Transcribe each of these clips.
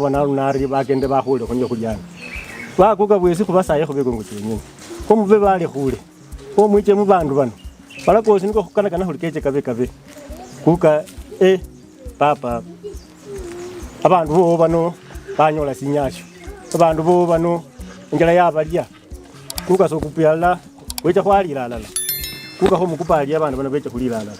Wanarunari bagende bahule konyo kujana bakuga bwezi kubasaye kubego ngutinye ko muve bali khule ko mwiche mu bandu bano bala kosi niko kukana kana hulikeje kave kuka papa abantu bo bano banyola sinyasho abantu bo bano njala yabalya kuka so kupyala wecha kwalira lala kuka ho mukupalya abantu bano becha kulira lala.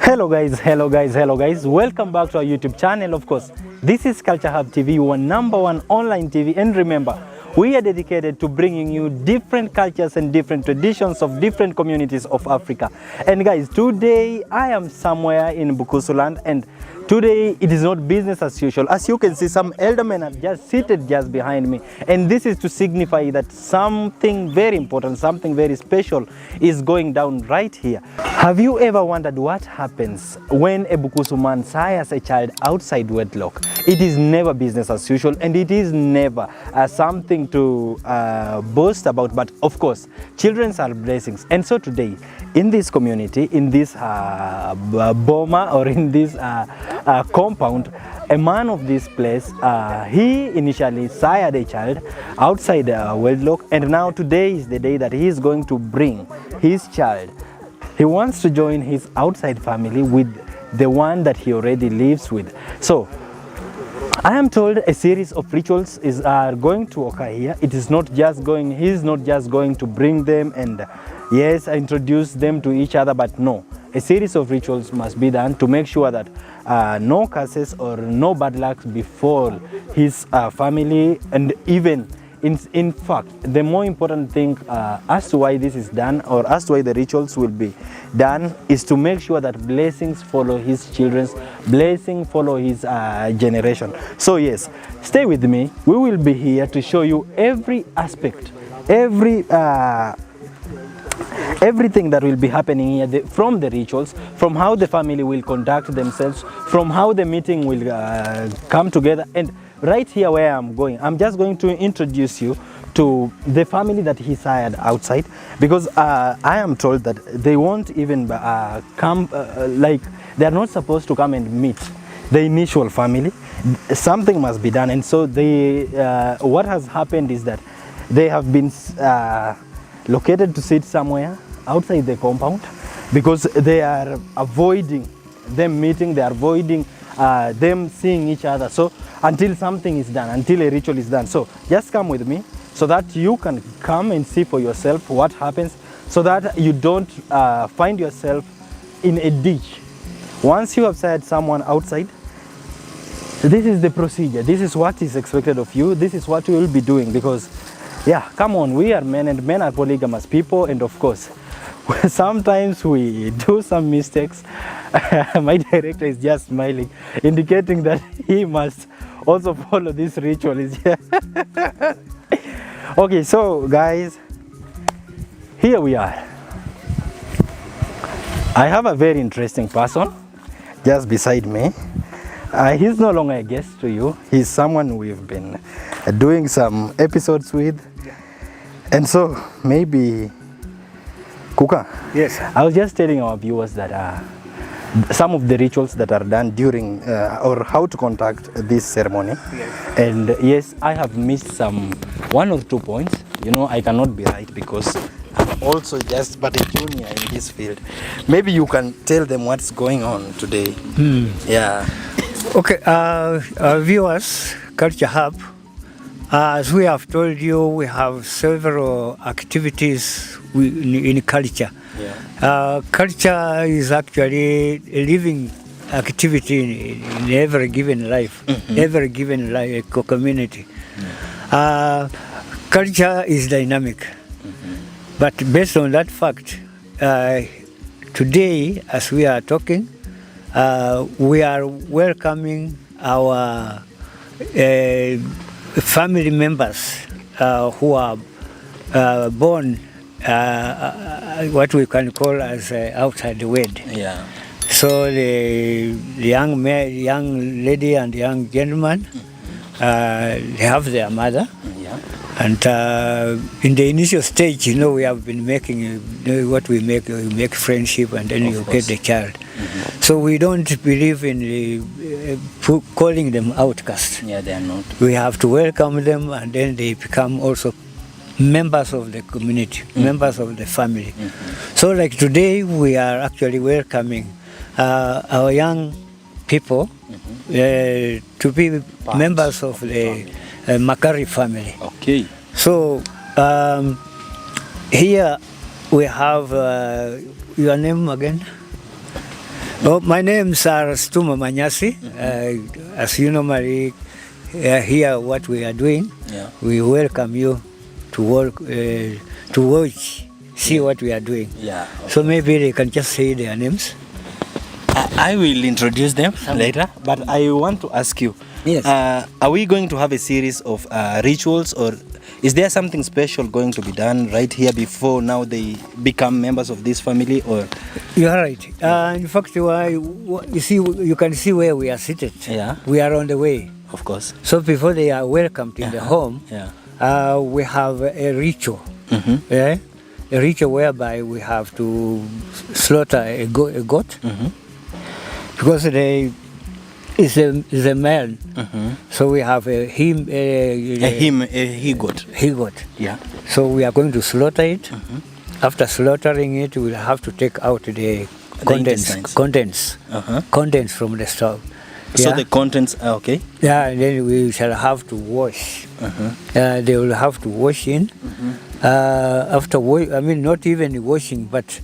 Hello guys, welcome back to our YouTube channel. Of course, this is Culture Hub TV, your #1 online TV, and remember, we are dedicated to bringing you different cultures and different traditions of different communities of Africa. And guys, today I am somewhere in Bukusu land, and today it is not business as usual. As you can see, some elder men are just seated just behind me, and this is to signify that something very important, something very special is going down right here. Have you ever wondered what happens when a Bukusu man sires a child outside wedlock? It is never business as usual, and it is never something to boast about, but of course, children are blessings. And so today, in this community, in this boma, or in this compound, a man of this place, he initially sired a child outside wedlock, and now today is the day that he is going to bring his child. He wants to join his outside family with the one that he already lives with. So I am told a series of rituals are going to occur here. It is not just going, he's not just going to bring them and yes, introduce them to each other, but no. A series of rituals must be done to make sure that no curses or no bad luck befall his family, and even in fact, the more important thing as to why this is done, or as to why the rituals will be done, is to make sure that blessings follow his children's, blessing follow his generation. So yes, stay with me. We will be here to show you every aspect, everything that will be happening here, from the rituals, from how the family will conduct themselves, from how the meeting will come together. And right here where I'm going, I'm just going to introduce you to the family that he sired outside, because I am told that they won't even come, like they are not supposed to come and meet the initial family. Something must be done. And so they, what has happened is that they have been located to sit somewhere outside the compound, because they are avoiding them meeting, they are avoiding them seeing each other. So until something is done, until a ritual is done. So just come with me so that you can come and see for yourself what happens, so that you don't find yourself in a ditch. Once you have sired someone outside, this is the procedure. This is what is expected of you. This is what you will be doing, because yeah, come on, we are men, and men are polygamous people, and of course, sometimes we do some mistakes. My director is just smiling, indicating that he must also follow this ritual. Okay, so guys, here we are. I have a very interesting person just beside me. He's no longer a guest to you. He's someone we've been doing some episodes with. And so maybe Kuka. Yes. I was just telling our viewers that some of the rituals that are done during or how to conduct this ceremony. Yes. And yes, I have missed some 1 or 2 points. You know, I cannot be right because I'm also just but a junior in this field. Maybe you can tell them what's going on today. Yeah. Okay, viewers, Culture Hub. As we have told you, we have several activities in culture. Culture is actually a living activity in every given life, every given community. Culture is dynamic, but based on that fact, today, as we are talking, we are welcoming our family members who are born what we can call as outside the wed. Yeah. So the young lady and young gentleman, they have their mother. Yeah. And in the initial stage, we have been making what we make friendship, and then you get the child. So we don't believe in calling them outcasts. Yeah, they are not. We have to welcome them, and then they become also members of the community, members of the family. So like today, we are actually welcoming our young people to be members of the Makari family. Okay. So here we have your name again. Oh, my name is Stuma Manyasi. As you normally hear what we are doing, we welcome you to work, to watch, see what we are doing. Yeah. So maybe they can just say their names. I will introduce them later, but I want to ask you. Yes. Are we going to have a series of rituals, or is there something special going to be done right here before now they become members of this family? Or you are right. In fact, you see, you can see where we are seated. Yeah. We are on the way. of course. So before they are welcomed in the home, we have a ritual. A ritual whereby we have to slaughter a goat. Because they is a male, so we have a he-goat. Yeah. So we are going to slaughter it. After slaughtering it, we'll have to take out the contents from the stove. So the contents are okay? Yeah, and then we shall have to wash. They will have to wash in. After not even washing, but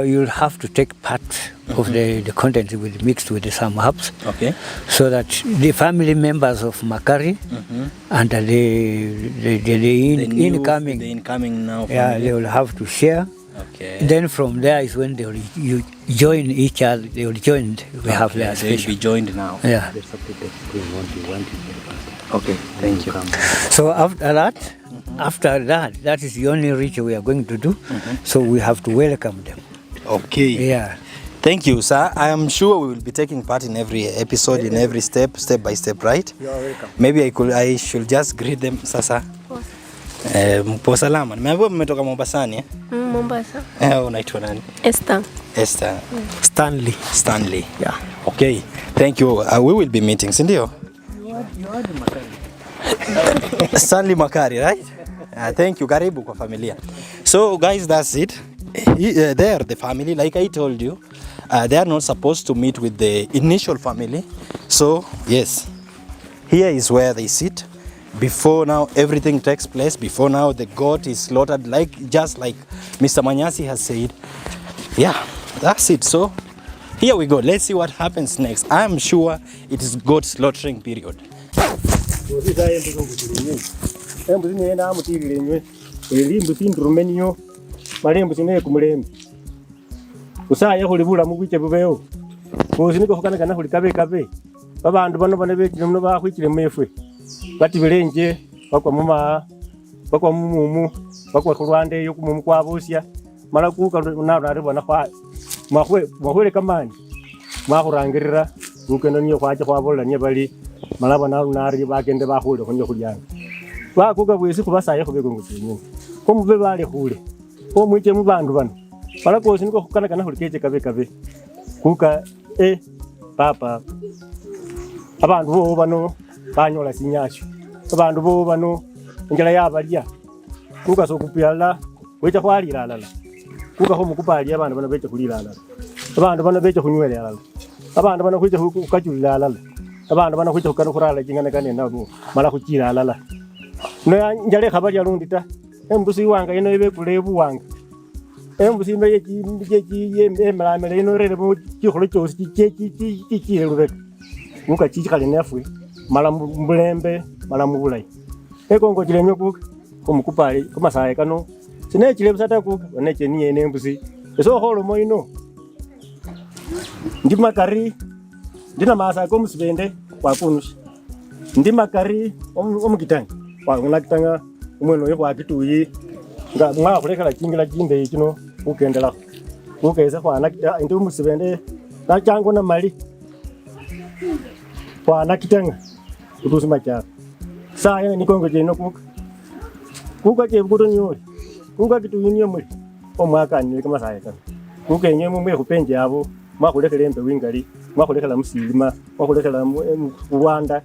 you'll have to take part of the contents mixed with some herbs. Okay. So that the family members of Makari and the incoming now. They will have to share. Okay. Then from there is when they will join each other. They will join. We have their special. They will be joined now. Yeah. Okay. Thank you. So after that, that is the only ritual we are going to do. So we have to welcome them. Okay. Yeah. Thank you, sir. I am sure we will be taking part in every episode, in every step by step, right? You are welcome. Maybe I should just greet them, sasa. Mpo salama. Nimeambiwa mmetoka Mombasani, eh? Mombasa. Unaitwa nani? Esther. Stanley. Yeah. Okay. Thank you. We will be meeting, si ndio? You are the Makari. Stanley Makari, right? Thank you. Karibu kwa familia. So guys, that's it. They are the family, like I told you. They are not supposed to meet with the initial family. So yes, here is where they sit. Before now everything takes place. Before now the goat is slaughtered, just like Mr. Manyasi has said. Yeah, that's it. So here we go. Let's see what happens next. I am sure it is goat slaughtering period. Usaya kulibula mubwiche bubeyo kozi niko kukana kana kulikabe kabe babandu bano bane bekire muno bakwikire mefwe bati bilenje bakwa muma bakwa mumumu bakwa kulwande yo kumumu Khuambasia mala kuka nari bana kwa mahwe kamani mahurangirira ukeno niyo kwaje kwabola nye bali mala bana nari bagende bahule konyo kujana bakuga bwisi kubasaye kubego ngutinye ko mube bale khule ko mwiche mu bandu bano mala kozi niko kukana kana kulikeje kabe kuka papa abantu bo bano banyola sinyasho abantu bo bano njala yabalya kuka sokupyala wecha kwalira alala kuka ho mukupalya abantu bano becha kulira alala abantu bano becha kunywela alala abantu bano kwicha kukajulira alala abantu bano kwicha kukana kurala jingana kane nabo mala kuchira alala no njale khabalya lundi ta embusi wanga ino ibe kulebu wanga Embusimba ye mlamela ino rere mo chikolo chosi chichile lubeka. Muka chichikale nafwe mala mulembe mala mubulai. Ekongo chilenyo kuka kumukupali kumasaya kano. Sine chile busata kuka oneche niye nembusi. Eso holo mo ino. Ndi makari ndina masa ko musibende kwa kunushi. Ndi makari omukitanga. Kwa unakitanga umweno yo kwa kituyi. Nga mwa kulekala kingila kinde kino ukendela. Ukeza kwa nakita ndi musibende na chango na mali. Kwa nakitanga utusima cha. Saya ni kongo jeno kuka. Kuka ke bukuto nyori. Kuka kituyi niyo muri. Omwaka ni kama saya kana. Kuka yenyewe mwe kupenje abo. Mwakulekela embe wingali, mwakulekela musilima, mwakulekela Rwanda.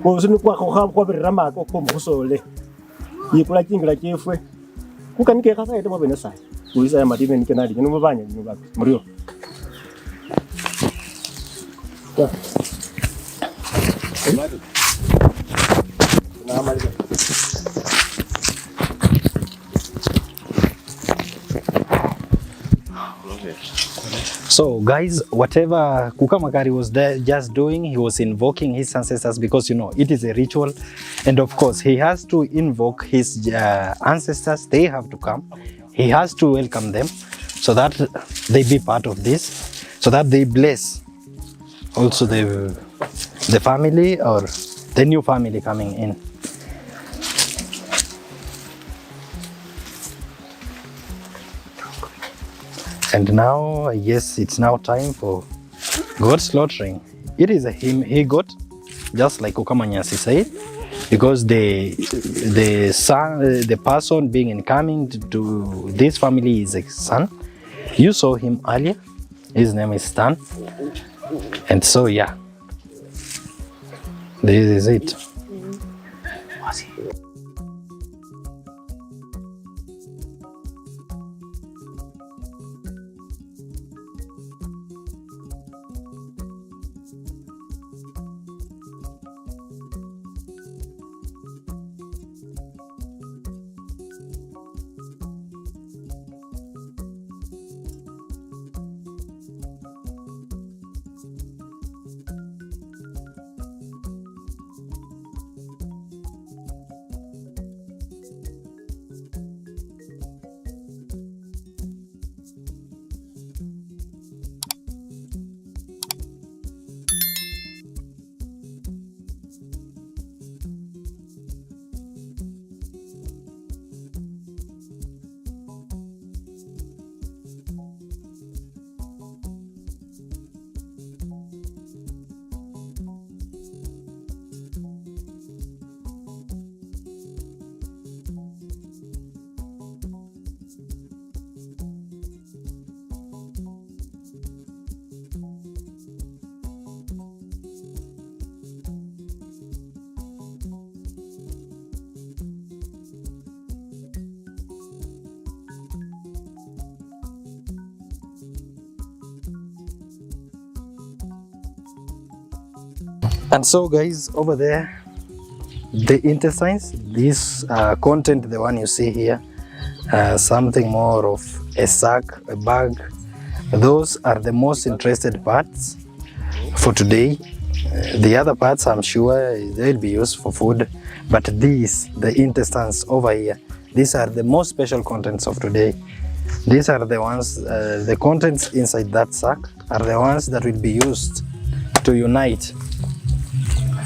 Kozinu kwa birama ko musole. Yikula kingila chefwe. Kukanike kasa ete mabene sai. Uisa ya madime nikenali no mubanya ni bako. Muriyo. Ya. Na mali. So guys, whatever Khuambasia was there just doing, he was invoking his ancestors because you know it is a ritual, and of course he has to invoke his ancestors. They have to come. He has to welcome them so that they be part of this, so that they bless also the family or the new family coming in. And now, I guess it's now time for God slaughtering. It is a he goat, just like Khuambasia said, because the person being incoming to this family is a son. You saw him earlier. His name is Stan. And so yeah, this is it. And so guys, over there, the intestines, this content, the one you see here, something more of a sack, a bag, those are the most interested parts for today. The other parts, I'm sure they'll be used for food, but these, the intestines over here, these are the most special contents of today. These are the ones, the contents inside that sack are the ones that will be used to unite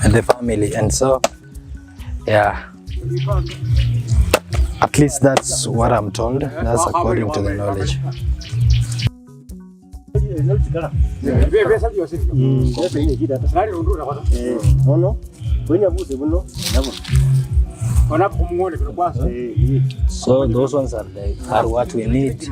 the family. And so yeah, at least that's what I'm told. That's according to the knowledge. So those ones are what we need.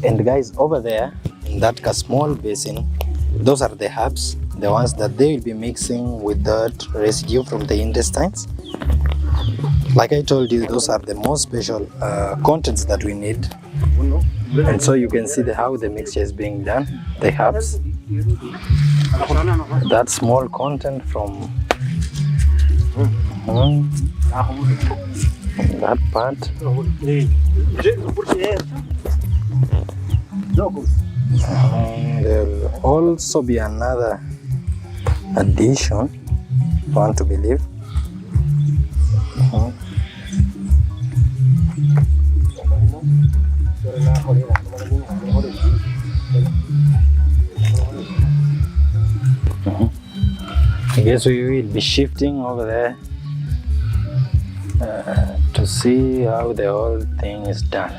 And guys, over there in that small basin, those are the herbs, the ones that they will be mixing with that residue from the intestines. Like I told you, those are the most special contents that we need. And so you can see how the mixture is being done. The herbs, that small content from That part. There'll also be another addition, I want to believe. I guess we will be shifting over there to see how the whole thing is done.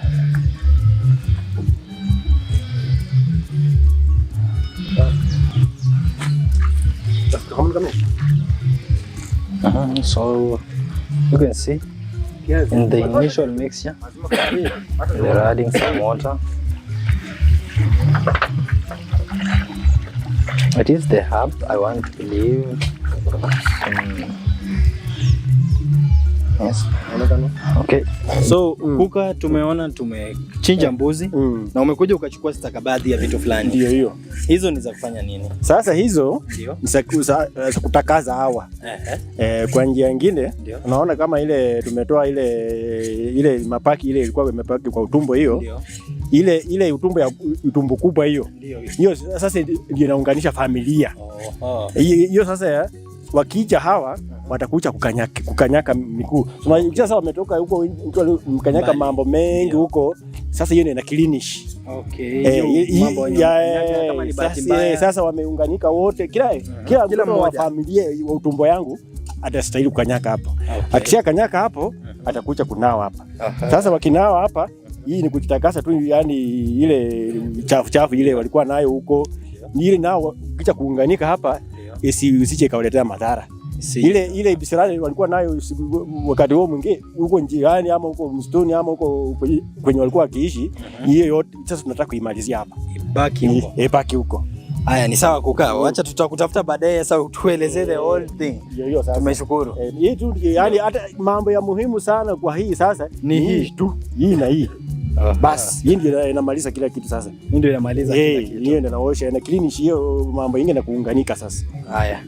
So you can see in the initial mixture they're adding some water. It is the herb, I want to believe. Yes. Okay. So kuka tumeona tumechinja mbuzi na umekuja ukachukua stakabadhi ya vitu fulani. Ndio hiyo. Hizo ni za kufanya nini? Sasa hizo ni za kutakaza hawa. Kwa njia nyingine unaona kama ile tumetoa ile mapaki ile ilikuwa imepaki kwa utumbo hiyo. Ile utumbo ya utumbo kubwa hiyo. Hiyo sasa ndio inaunganisha familia. Hiyo sasa wakija hawa watakuja kukanyaka miguu. Sasa wametoka huko mkanyaka mambo mengi huko. Sasa hiyo ina klinish. Sasa wameunganika wote kila mmoja wa familia wa utumbo yangu atastahili kukanyaka hapo. Akisha kanyaka hapo atakuja kunawa hapa. Sasa wakinawa hapa hii ni kujitakasa tu, yani ile chafu ile walikuwa nayo huko. Ile nao kicha kuunganika hapa isije kauletea madhara. Ile bisirani walikuwa nayo wakati huo mwingine huko njiani ama huko msituni ama huko kwenye walikuwa wakiishi, hiyo yote sasa tunataka kuimalizia hapa. Ibaki huko. Haya ni sawa kukaa. Acha tutakutafuta baadaye sasa utuelezee the whole thing. Hiyo sasa. Tumeshukuru. Hii tu yani hata mambo ya muhimu sana kwa hii sasa ni hii tu. Hii na hii. Bas, hii ndio inamaliza kila kitu sasa. Hii ndio inamaliza kila kitu. Hiyo ndio naosha na klinish hiyo mambo yengine na kuunganika sasa. Haya.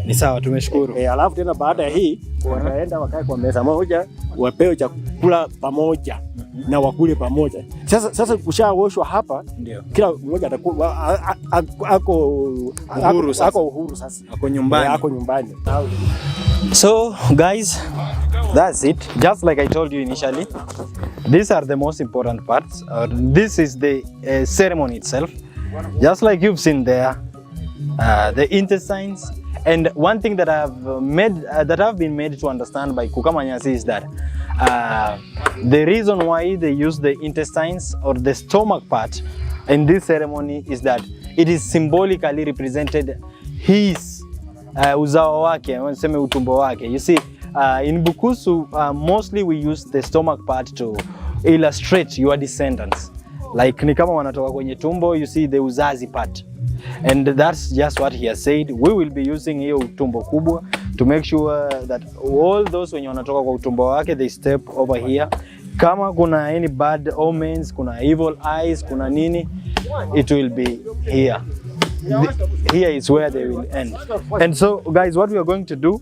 Ni sawa, tumeshukuru. Alafu tena baada ya hii wataenda wakae kwa meza moja, wapewe chakula pamoja na wakule pamoja. Sasa kushaoshwa hapa, kila mmoja atakuwa ako uhuru sasa. Ako nyumbani. So guys, that's it. Just like I told you initially, these are the most important parts. This is the ceremony itself. Just like you've seen there, the intestines. And one thing that I've been made to understand by Khuambasia is that the reason why they use the intestines or the stomach part in this ceremony is that it is symbolically represented his uzao wake, wanasema utumbo wake. You see, in Bukusu, mostly we use the stomach part to illustrate your descendants. Like ni kama wanatoka kwenye tumbo, you see the uzazi part. And that's just what he has said. We will be using hiyo utumbo kubwa to make sure that all those wenye wanatoka kwa utumbo wake, they step over here. Kama kuna any bad omens, kuna evil eyes, kuna nini, it will be here. Here is where they will end. And so guys, what we are going to do,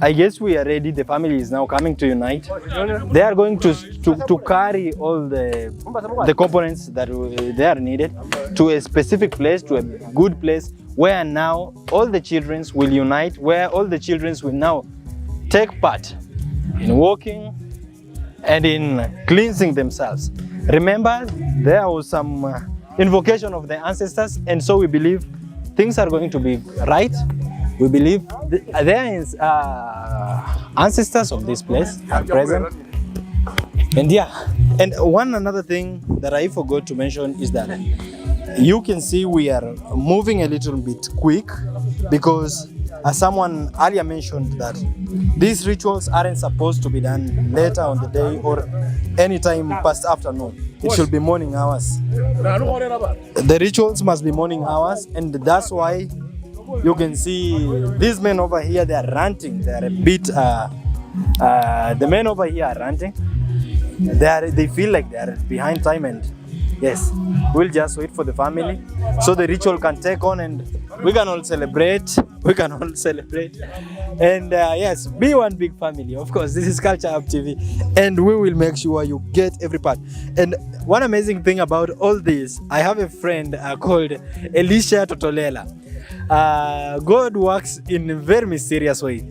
I guess we are ready. The family is now coming to unite. They are going to carry all the components that they are needed to a specific place, to a good place, where now all the children will unite, where all the children will now take part in walking and in cleansing themselves. Remember, there was some invocation of the ancestors, and so we believe things are going to be right. We believe there is ancestors of this place are present. And and another thing that I forgot to mention is that you can see we are moving a little bit quick because as someone earlier mentioned that these rituals aren't supposed to be done later on the day or any time past afternoon. It should be morning hours. The rituals must be morning hours, and that's why you can see these men over here, they are ranting. They are a bit, the men over here are ranting. They feel like they are behind time, and yes, we'll just wait for the family so the ritual can take on and we can all celebrate. We can all celebrate. And yes, be one big family. Of course, this is Culture Hub TV and we will make sure you get every part. And one amazing thing about all this, I have a friend called Elisha Totolela. God works in a very mysterious way.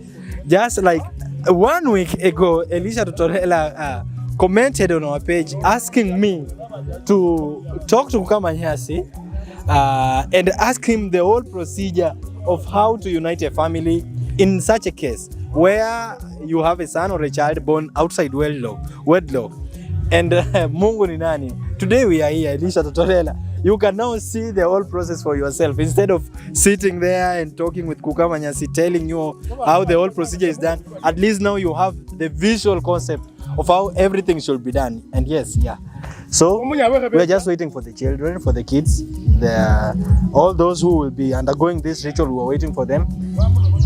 Just like 1 week ago, Elisha Totolela commented on our page asking me to talk to Khuambasia and ask him the whole procedure of how to unite a family in such a case where you have a son or a child born outside wedlock. And Mungu ni nani? Today we are here, Elisha Totolela. You can now see the whole process for yourself. Instead of sitting there and talking with Khuambasia, telling you how the whole procedure is done, at least now you have the visual concept of how everything should be done. And yes, yeah. So we are just waiting for the children, for the kids, all those who will be undergoing this ritual. We are waiting for them.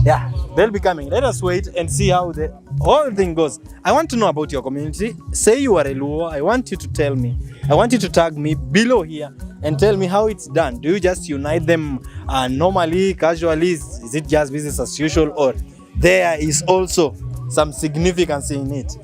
Yeah, they'll be coming. Let us wait and see how the whole thing goes. I want to know about your community. Say you are a Luo. I want you to tell me. I want you to tag me below here and tell me how it's done. Do you just unite them normally, casually? Is it just business as usual, or there is also some significance in it?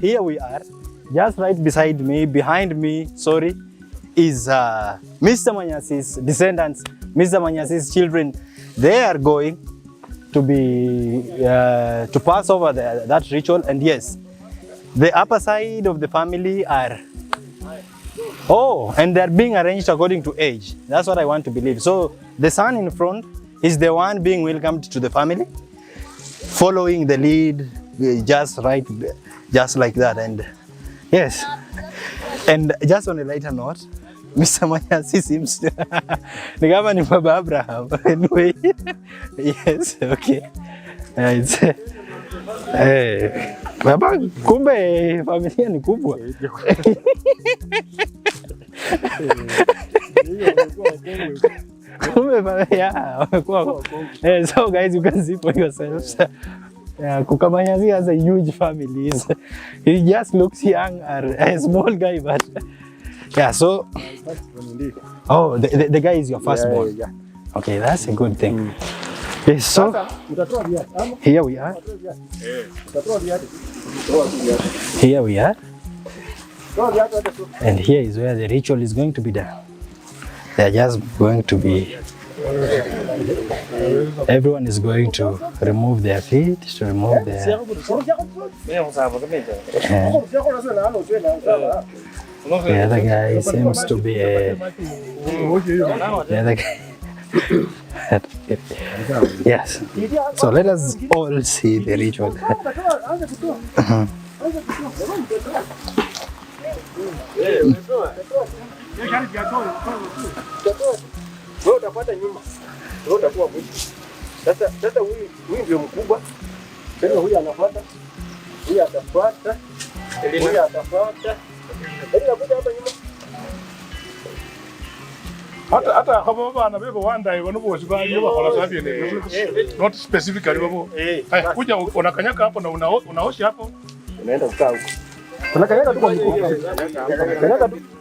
Here we are, just right beside me, behind me, sorry, is Mr. Manyasi's descendants, Mr. Manyasi's children. They are going to be, to pass over that ritual. And yes, the upper side of the family are, and they're being arranged according to age. That's what I want to believe. So the son in front is the one being welcomed to the family, following the lead, just right, just like that. And yes, and just on a lighter note, Mr. Manyasi seems to ni kama ni Baba Abraham. Anyway, yes, okay. It's Baba, kumbe familia ni kubwa. So guys, you can see for yourselves. Khuambasia has a huge family. He just looks young, a small guy, but yeah. So, the guy is your firstborn. Yeah. Okay, that's a good thing. Okay, so here we are. Here we are. And here is where the ritual is going to be done. They're just going to be, everyone is going to remove their feet, to remove their... The other guy seems to be the other guy. Yes. So let us all see the ritual. Utafuata nyuma. Utakuwa mwisho. Sasa huyu ndio mkubwa. Tena huyu anafuata. Huyu atafuata. Huyu atafuata. Ndio kuja hapa nyuma. Hata kama baba beba wanda ibona bose bali bakora sabi ne. Not specifically babo. Haya kuja unakanyaka hapo na unaosha hapo. Unaenda kukaa huko. Tunakanyaga tu kwa miguu.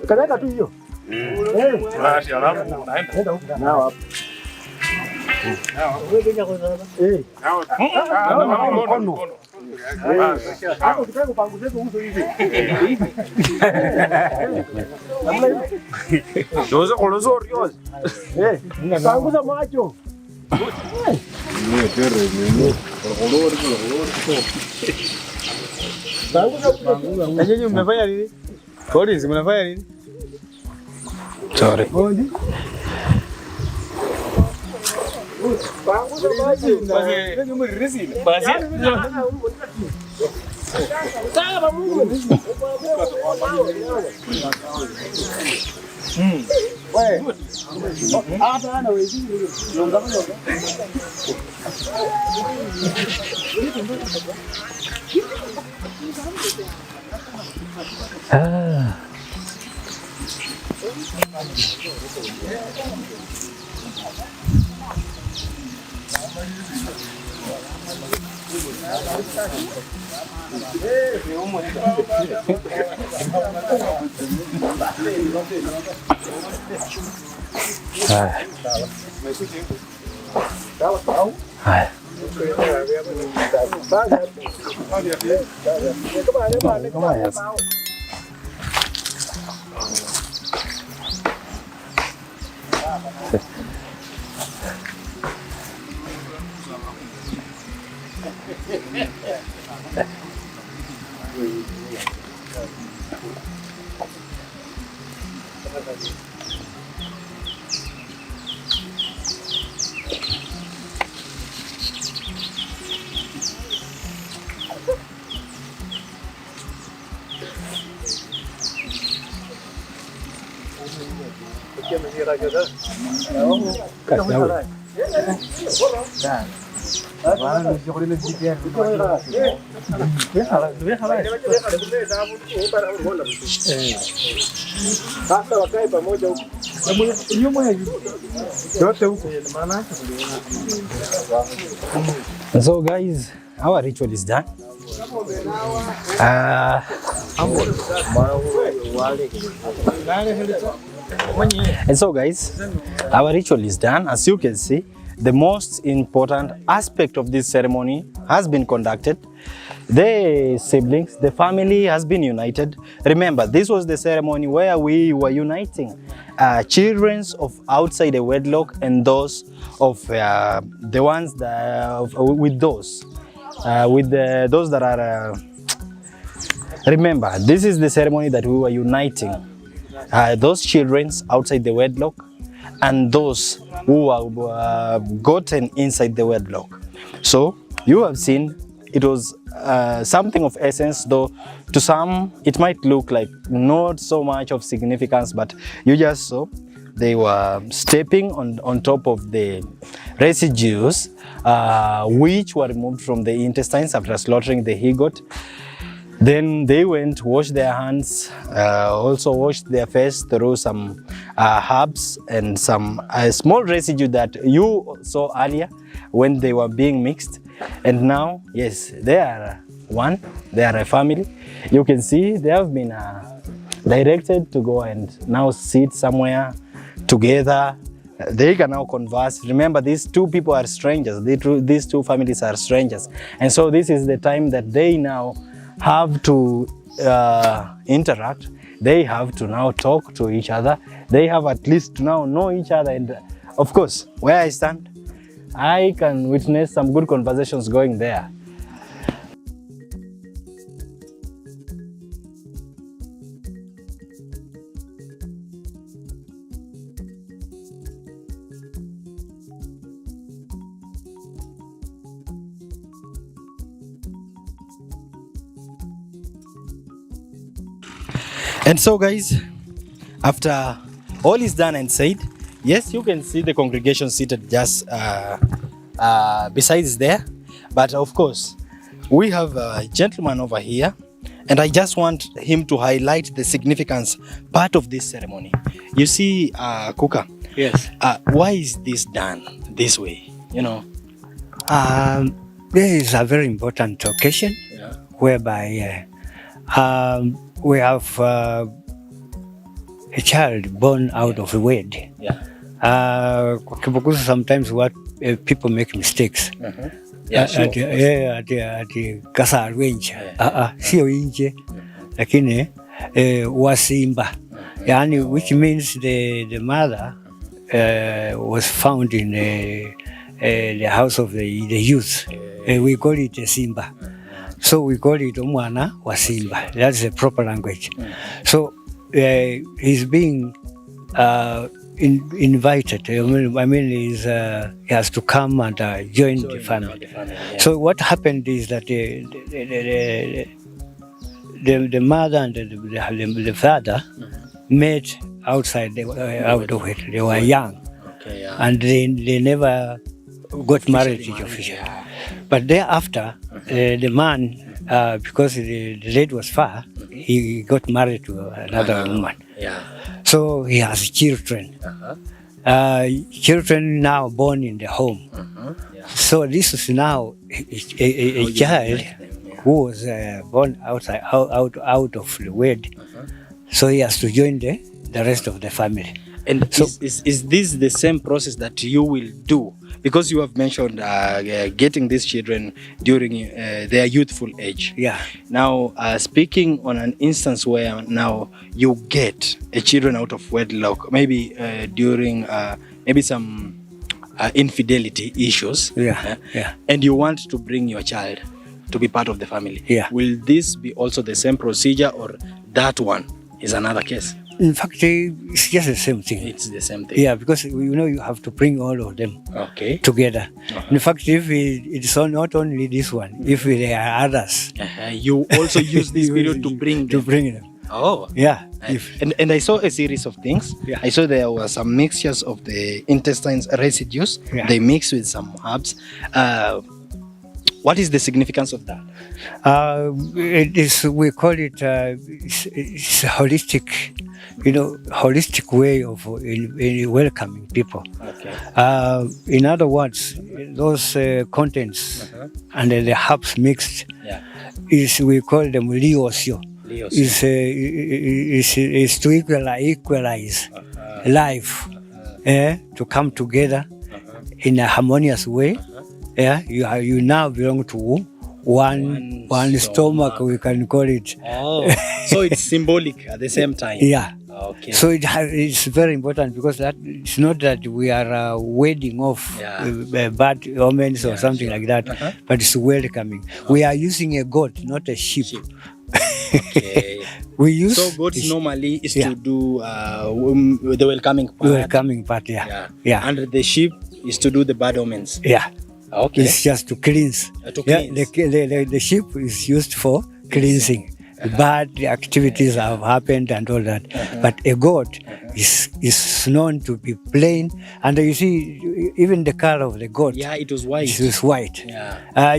Kanyaga tu hiyo. Basi alafu unaenda huko. Nao hapo. Hapo kitaka kupanguza uso hivi. Doza kolozo rioz. Panguza macho. Nyinyi mmefanya nini? Polisi mnafanya nini? Sorry. Panguza macho. Basi. Sawa Mungu. And so guys, our ritual is done. And so guys, our ritual is done. As you can see, the most important aspect of this ceremony has been conducted. The siblings, the family has been united. Remember, this was the ceremony where we were uniting children of outside the wedlock and those of the ones that with those that are. Remember, this is the ceremony that we were uniting those children outside the wedlock and those who were gotten inside the wedlock. So you have seen it was something of essence, though to some it might look like not so much of significance, but you just saw they were stepping on top of the residues which were removed from the intestines after slaughtering the he-goat. Then they went, washed their hands, also washed their face through some herbs and some small residue that you saw earlier when they were being mixed. And now, yes, they are one, they are a family. You can see they have been directed to go and now sit somewhere together. They can now converse. Remember, these two people are strangers. These two families are strangers. And so this is the time that they now have to interact. They have to now talk to each other. They have at least to now know each other. And of course, where I stand, I can witness some good conversations going there. And so guys, after all is done and said, yes, you can see the congregation seated just besides there. But of course, we have a gentleman over here, and I just want him to highlight the significance part of this ceremony. You see, Kuka, Yes. Why is this done this way? You know, This is a very important occasion, yeah, whereby we have a child born out of a wed. yeah, Kwa Bukusu, sometimes what people make mistakes. yeah, sure. Ati kasa range. Sio inje. Lakini wasimba. Yani, which means the mother was found in the house of the youth. We call it a simba. So we call it omwana wa simba. That's the proper language. So he's being invited. I mean, he has to come and join the family. Yeah. So what happened is that the mother and the father met outside, out of it. They were young. Okay, yeah. And they never got married officially. Yeah. But thereafter, the man, because the lady was far, he got married to another woman. Yeah. So he has children. Children now born in the home. Yeah. So this is now a child who was born outside, out of the wed. So he has to join the rest of the family. And So- is this the same process that you will do? Because you have mentioned getting these children during their youthful age. Yeah. Now, speaking on an instance where now you get a children out of wedlock, maybe during maybe some infidelity issues. Yeah, yeah. And you want to bring your child to be part of the family. Yeah. Will this be also the same procedure, or that one is another case? In fact, it's just the same thing. It's the same thing. Yeah, because you have to bring all of them Okay. together. In fact, if it's not only this one, if there are others, You also use this period to bring them. them. Oh. Yeah. If, And I saw a series of things. Yeah. I saw there were some mixtures of the intestines residues. Yeah. They mix with some herbs. What is the significance of that? it is, we call it, it's a holistic, holistic way of in welcoming people. Okay. In other words, those contents and the herbs mixed Yeah. we call them liosio. Liosio. Is to equalize life, to come together in a harmonious way. Yeah, you now belong to one stomach, we can call it. Oh, so it's symbolic at the same time. Yeah. Okay. So it's very important, because that it's not that we are wedding off bad omens or something like that, but it's welcoming. We are using a goat, not a sheep. Okay. We use So goats normally is Yeah. to do the welcoming part. welcoming part. Yeah. Yeah. And the sheep is to do the bad omens. Yeah. Okay. It's just to cleanse. To Yeah, cleanse. the sheep is used for cleansing. Bad activities have happened and all that. But a goat is known to be plain. And you see, even the color of the goat Yeah, it was white. is white. Yeah.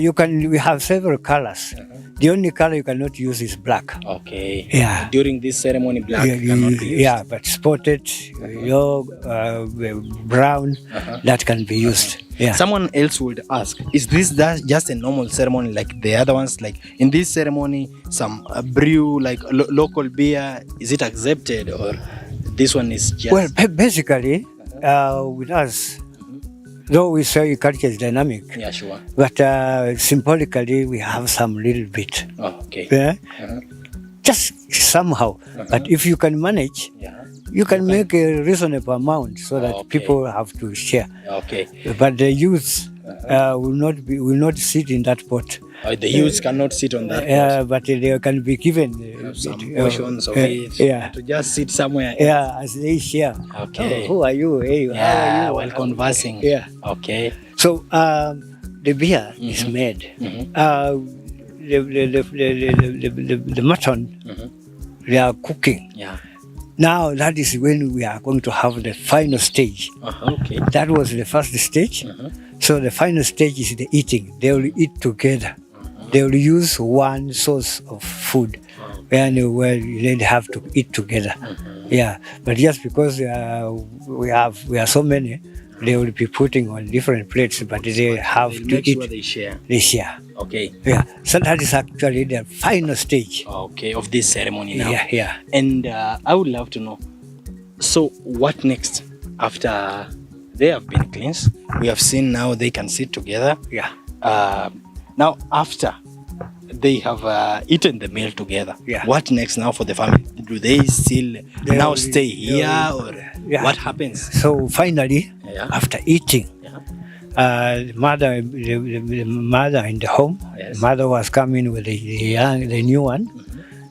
We have several colors. The only color you cannot use is black. Okay. Yeah. During this ceremony, black Yeah, cannot be used. yeah, but spotted, yellow, brown, that can be used. Yeah. Someone else would ask, is this just a normal ceremony like the other ones? Like in this ceremony, some brew, like local beer, is it accepted, or this one is just... Well, basically, with us, though we say culture is dynamic, Yeah, sure. but symbolically we have some little bit. Oh, okay. Yeah? Just somehow. But if you can manage, Yeah. you can make a reasonable amount so that Okay. people have to share. Okay. But the youth will not sit in that pot. The youths cannot sit on that. But they can be given Some portions of it. Yeah. To just sit somewhere. Yeah, as they share. Okay. Oh, who are you? Hey, how are you? While conversing. Yeah. Okay. So the beer is made. The mutton, they are cooking. Yeah. Now that is when we are going to have the final stage. Okay. That was the first stage. So the final stage is the eating. They will eat together. They will use one source of food, and they have to eat together. Yeah, but just because we are so many, they will be putting on different plates, but they have They'll to make eat. sure they share. They share. Okay. Yeah, so that is actually the final stage. Okay, of this ceremony now. Yeah, yeah. And I would love to know, so what next after they have been cleansed? We have seen now they can sit together. Yeah. Now after they have eaten the meal together, Yeah. what next now for the family? Do they still now stay here, or Yeah. what happens? So finally, Yeah. after eating, Yeah. the mother in the home, Yes. mother was coming with the new one.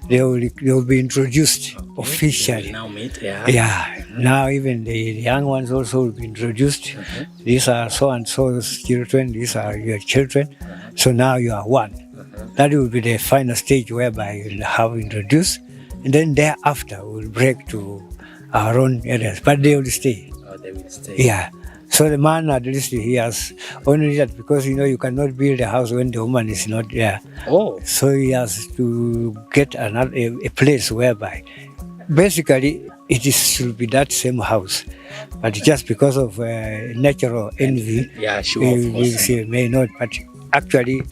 They will be introduced officially. Now meet. Yeah. Yeah, now even the young ones also will be introduced. These are so and so's children, these are your children. So now you are one. That will be the final stage whereby you'll have introduced. And then thereafter we'll break to our own areas, but they will stay. Oh, they will stay. Yeah. So the man, at least he has only that, because you cannot build a house when the woman is not there. Oh. So he has to get a place whereby basically should be that same house, but just because of natural envy, Yeah, sure. Of course. he may not. But actually,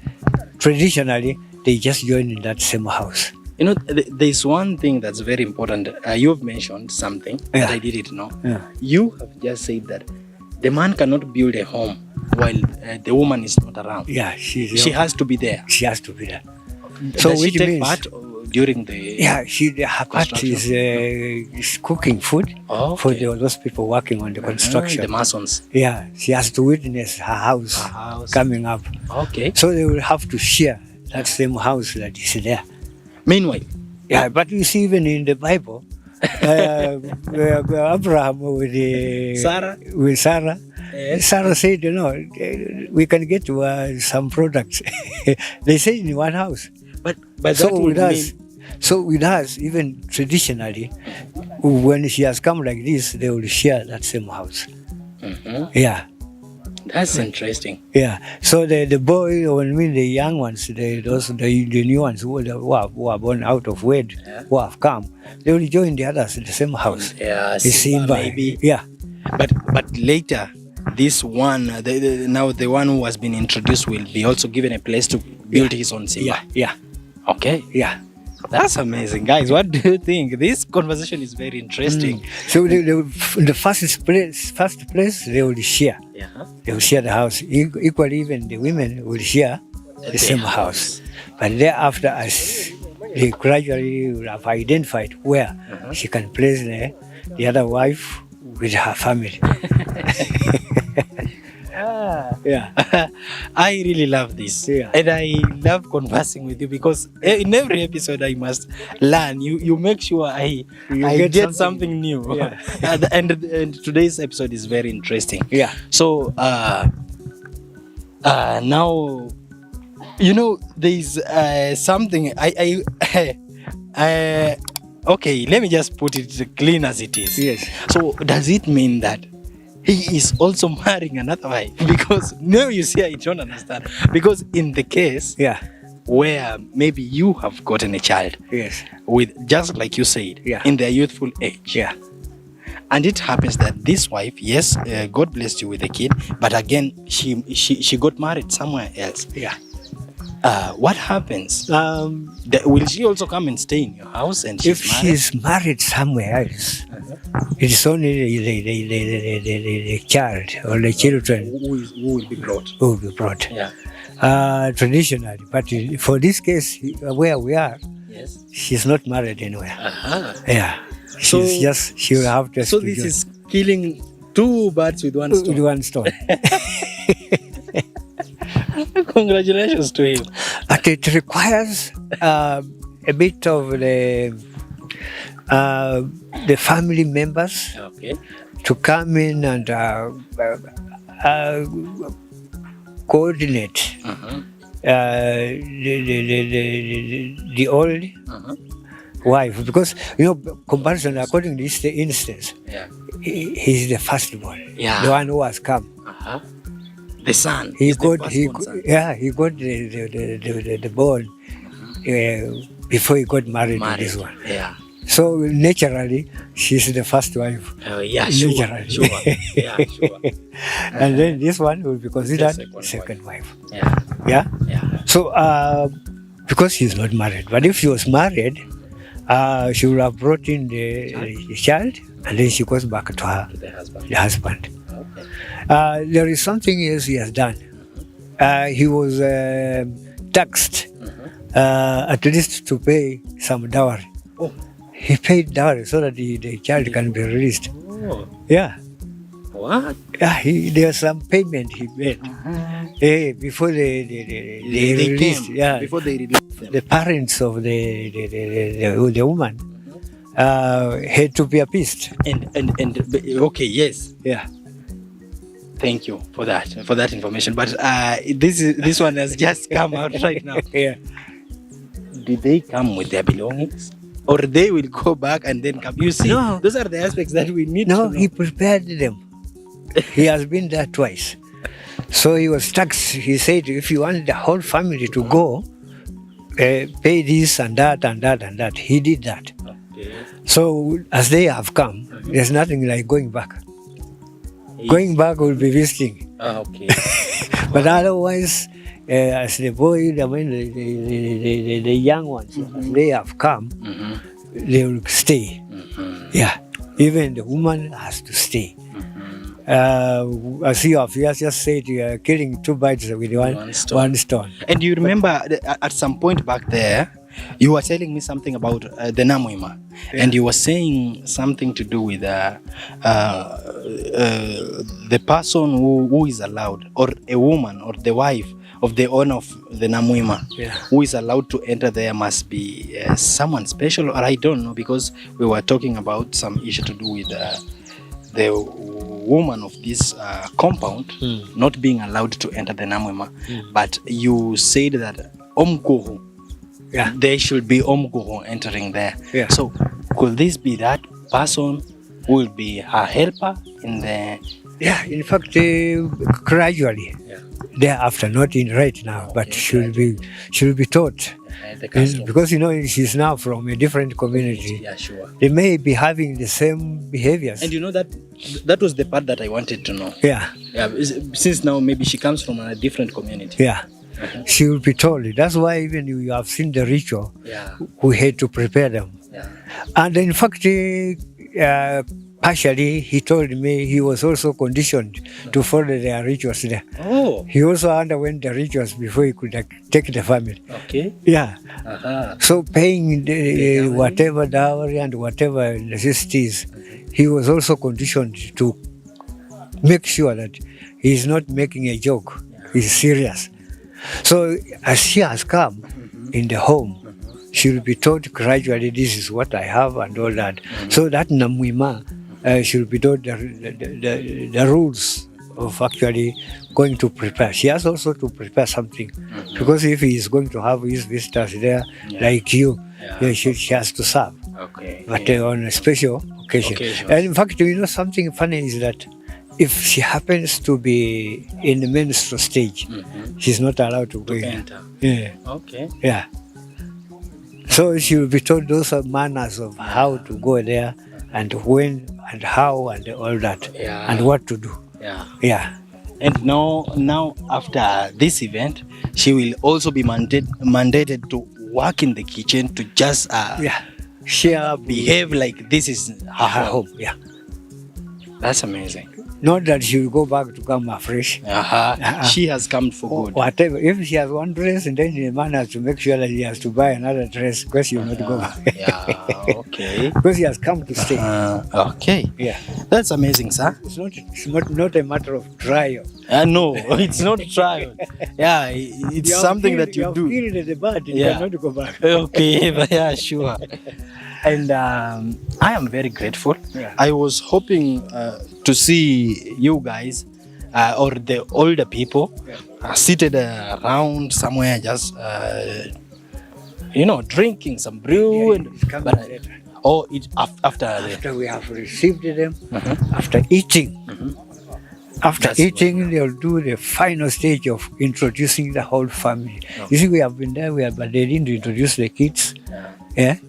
traditionally, they just join in that same house. There's one thing that's very important. You've mentioned something that I didn't know. Yeah. You have just said that the man cannot build a home while the woman is not around. Yeah, she She has to be there. She has to be there. So So she which take means, part during the her part is cooking food for those people working on the construction. the masons. Yeah, she has to witness her house coming up. Okay. So they will have to share that same house that is there. Meanwhile, Yeah, but you see, even in the Bible, Abraham with Sarah, Yes. Sarah said, we can get some products. They say in one house. but So that would with us, even traditionally, when she has come like this, they will share that same house. Yeah. That's interesting. Yeah. So the boy, the young ones, the new ones who are born out of wed, who have come, they will join the others in the same house. Yeah, You see, maybe. Yeah. But later, this one, now the one who has been introduced will be also given a place to build his own simba. Yeah. Okay. Yeah. That's amazing, guys. What do you think? This conversation is very interesting. So the first place they will share. Yeah. They will share the house. Equally, even the women will share the same house. But thereafter, as they gradually will have identified where she can place the other wife with her family. Yeah. I really love this. Yeah. And I love conversing with you because in every episode I must learn. You make sure I get something new. Yeah. and today's episode is very interesting. Yeah. So now there's something okay, let me just put it clean as it is. Yes. So does it mean that he is also marrying another wife? Because now you see, I don't understand. Because in the case where maybe you have gotten a child, Yes. with just like you said, in their youthful age, Yeah. and it happens that this wife, yes, God blessed you with a kid, but again, she got married somewhere else. Yeah. What happens? Will she also come and stay in your house? And If she's married somewhere else, it is only the child or the children who will be brought? who will be brought. Yeah. Traditionally, but for this case where we are, Yes. she's not married anywhere. Uh-huh. Yeah. So- she will have to. So this is killing two birds with one with stone. one stone. Congratulations to him. But it requires a bit of the family members Okay. to come in and coordinate Uh-huh. the old Uh-huh. wife, because comparison according to this instance, Yeah. he's the firstborn, Yeah. the one who has come. Uh-huh. The son. He is the got firstborn son. he got the born before he got married to this one. Yeah. So naturally, she's the first wife. Yeah, sure. Naturally. Sure. Yeah, sure. And then this one will be considered The second second wife. Yeah. Yeah. Yeah. So because she's not married, but if she was married, she would have brought in the child, and then she goes back to her The husband. the husband. Okay. There is something else he has done. He was taxed at least to pay some dowry. Oh. He paid dowry so that the child can be released. Oh. Yeah. What? Yeah, there's some payment he made before they released. came. Yeah, Before they released them. the parents of the woman had to be appeased. And okay, yes. Yeah. Thank you for that information. But this one has just come out right now. Yeah. Did they come with their belongings? or they will go back and then come? You see, No. those are the aspects that we need No, to know. he prepared them. He has been there twice. So he was taxed. He said, if you want the whole family to go, pay this and that and that and that. He did that. Okay. So as they have come, there's nothing like going back. Going back will be visiting. Okay. But otherwise, as the boy, the young ones, as they have come, they will stay. Yeah, even the woman has to stay. As you have just said, you are killing two birds with one stone. And you remember at some point back there, you were telling me something about the Namuima, and you were saying something to do with the person who is allowed, or a woman, or the wife of the owner of the Namuima, who is allowed to enter there must be someone special, or I don't know, because we were talking about some issue to do with the woman of this compound not being allowed to enter the Namuima. But you said that Omkuhu, there should be Omkuhu entering there. So could this be that person who will be her helper in the... Yeah, in fact, gradually. Thereafter, not in right now, but she'll be taught. Because she's now from a different community. Yeah, sure. They may be having the same behaviors. And you know that was the part that I wanted to know. Yeah. Since now maybe she comes from a different community. Yeah. She will be told. That's why even you have seen the ritual. We had to prepare them. And in fact, partially, he told me he was also conditioned to follow their rituals there. Oh. He also underwent the rituals before he could take the family. Okay. Yeah. So paying whatever dowry and whatever necessities, he was also conditioned to make sure that he's not making a joke. He's serious. So as she has come in the home, she will be taught gradually, this is what I have and all that. So that Namuima, she will be taught the rules of actually going to prepare. She has also to prepare something. Because if he is going to have his visitors there, like you, she has to serve. Okay. But on a special occasion. And in fact, something funny is that if she happens to be in the menstrual stage, she's not allowed to go in. Yeah. Okay. Yeah. So she will be taught those manners of how to go there and when and how and all that and what to do. Yeah. And now after this event, she will also be mandated to work in the kitchen to just behave like this is her home. Yeah. That's amazing. Not that she will go back to come afresh. She has come for good. Whatever. If she has one dress, and then the man has to make sure that he has to buy another dress because she will not go back. Okay. Because he has come to stay. Okay. Yeah. That's amazing, sir. It's not a matter of trial. No, it's not trial. Yeah, it's something that you do. You feel the bad, you cannot go back. Okay, yeah, sure. And I am very grateful. I was hoping to see you guys or the older people seated around somewhere just drinking some brew. After we have received them, after eating. After eating, they'll do the final stage of introducing the whole family. You see, we have been there, but they didn't introduce the kids. The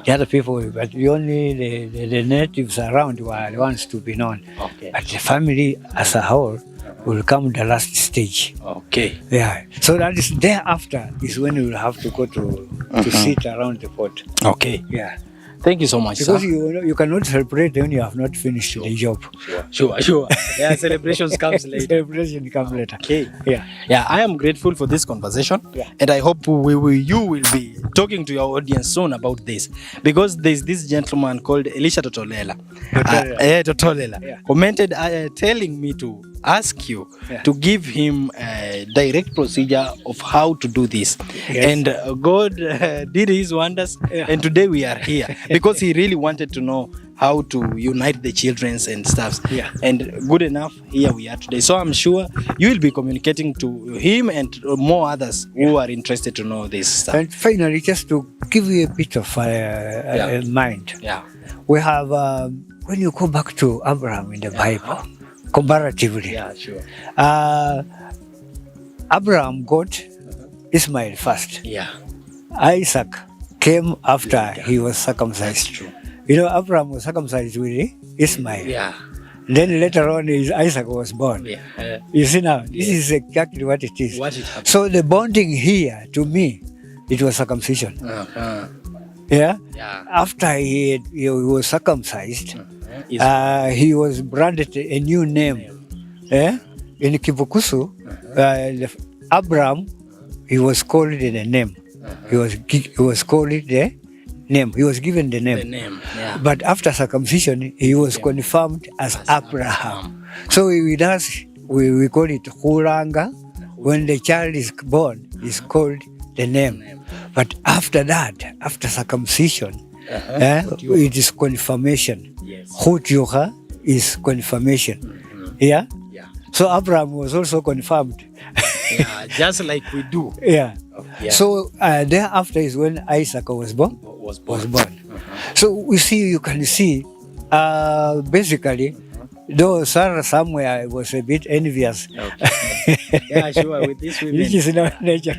other people, but the natives around were the ones to be known. But the family as a whole will come the last stage. Okay. Yeah. So that is thereafter is when you will have to go to sit around the pot. Okay. Yeah. Thank you so much, because sir. you cannot celebrate when you have not finished the job. Sure. Yeah, celebrations comes later. Celebration comes later. Okay. Yeah. I am grateful for this conversation, and I hope you will be talking to your audience soon about this, because there's this gentleman called Elisha Totolela. Totolela commented telling me to ask you to give him a direct procedure of how to do this. Yes. And God did his wonders, and today we are here because he really wanted to know how to unite the children and stuff. Yeah. And good enough, here we are today. So I'm sure you will be communicating to him and more others who are interested to know this stuff. And finally, just to give you a bit of mind, we have, when you go back to Abraham in the Bible, comparatively, Sure. Abraham got Ismail first. Yeah. Isaac came after he was circumcised. True. You know, Abraham was circumcised with Ismail. Yeah. Then later on, Isaac was born. Yeah. You see now, this is exactly what it is. What it happened. So the bonding here, to me, it was circumcision. Uh-huh. Yeah. Yeah. After he was circumcised, he was branded a new name. Yeah. In Bukusu, Abraham, he was called in a name. He was called the name. He was given the name. The name. Yeah. But after circumcision, he was confirmed as Abraham. So with us, we call it Huranga. When the child is born, is called the name. But after that, after circumcision, it is confirmation. Yes. Hutyoha is confirmation. Yeah? Yeah. So Abraham was also confirmed. Yeah. Just like we do. Yeah. Yeah. So thereafter is when Isaac was born. So you can see, basically, though Sarah somewhere was a bit envious. Okay. Yeah, sure, with this women. Which is not nature.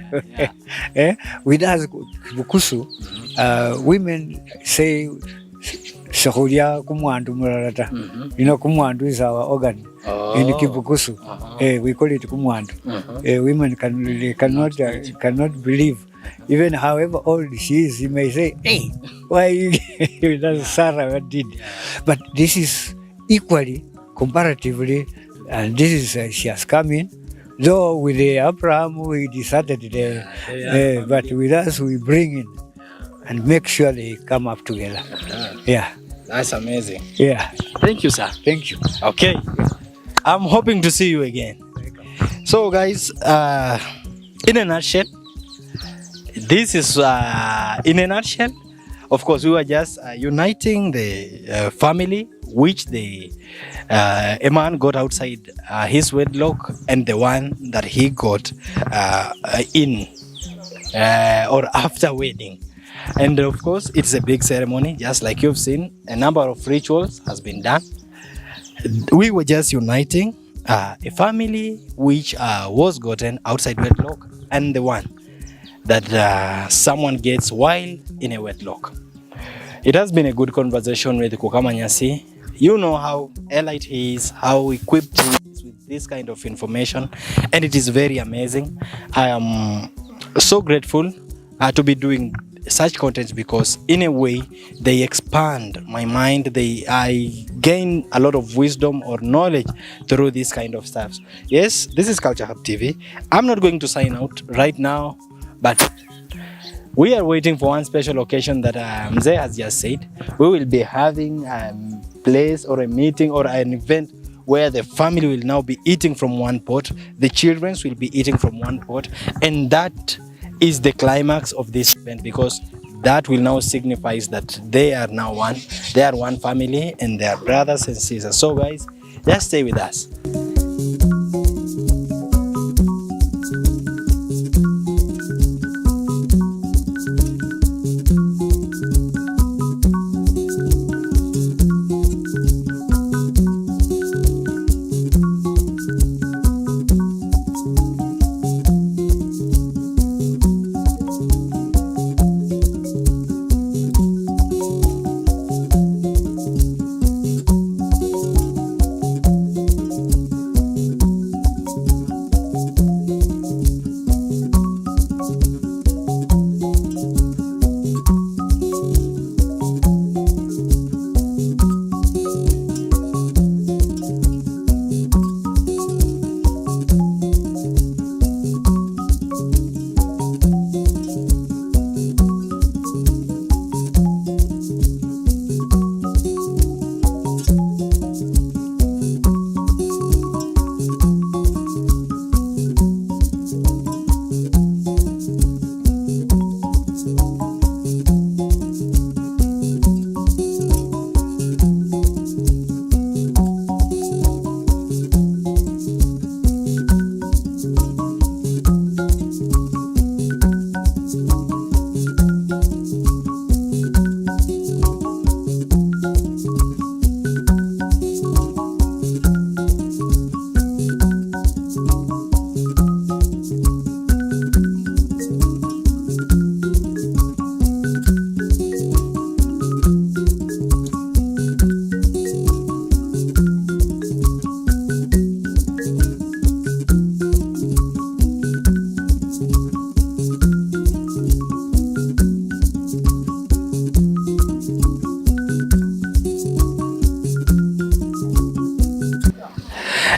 With us, Bukusu, women say, Shahuria kumwandu murarata. You know, kumwandu is our organ in Kibukusu. We call it kumwandu. Women cannot believe. Even however old she is, she may say, hey, why that's Sarah did. But this is equally, comparatively, and this is, she has come in. Though with Abraham, we decided, but with us, we bring in and make sure they come up together. Yeah. That's amazing. Yeah. Thank you, sir. Thank you. Okay. I'm hoping to see you again. So, guys, in a nutshell, this is in a nutshell. Of course, we were just uniting the family, which a man got outside his wedlock, and the one that he got in or after wedding. And of course, it's a big ceremony, just like you've seen. A number of rituals has been done. We were just uniting a family which was gotten outside wedlock, and the one that someone gets while in a wedlock. It has been a good conversation with Khuambasia. You know how elite he is, how equipped he is with this kind of information, and it is very amazing. I am so grateful to be doing such content because in a way they expand my mind. I gain a lot of wisdom or knowledge through this kind of stuff. Yes, this is Culture Hub TV. I'm not going to sign out right now, but we are waiting for one special occasion that Mzee has just said. We will be having a place or a meeting or an event where the family will now be eating from one pot, the children will be eating from one pot, and that is the climax of this event, because that will now signifies that they are now one. They are one family and they are brothers and sisters. So guys, just stay with us.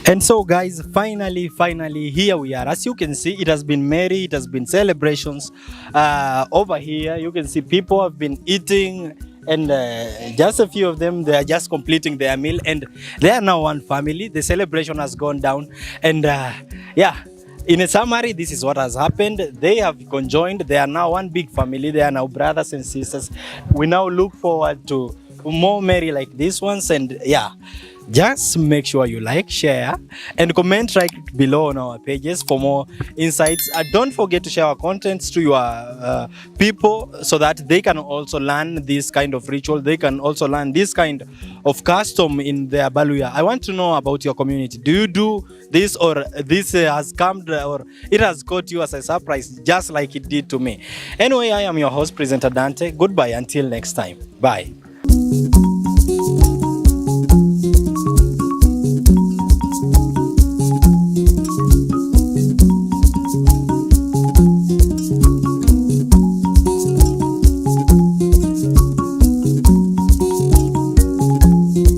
And so guys, finally here we are. As you can see, it has been merry, it has been celebrations. Over here you can see people have been eating, and just a few of them, they are just completing their meal, and they are now one family. The celebration has gone down, and yeah, in a summary, this is what has happened. They have conjoined, they are now one big family, they are now brothers and sisters. We now look forward to more merry like these ones, and yeah, just make sure you like, share, and comment right below on our pages for more insights. Don't forget to share our contents to your people so that they can also learn this kind of ritual. They can also learn this kind of custom in their Baluya. I want to know about your community. Do you do this, or this has come, or it has caught you as a surprise just like it did to me? Anyway, I am your host, presenter Dante. Goodbye until next time. Bye.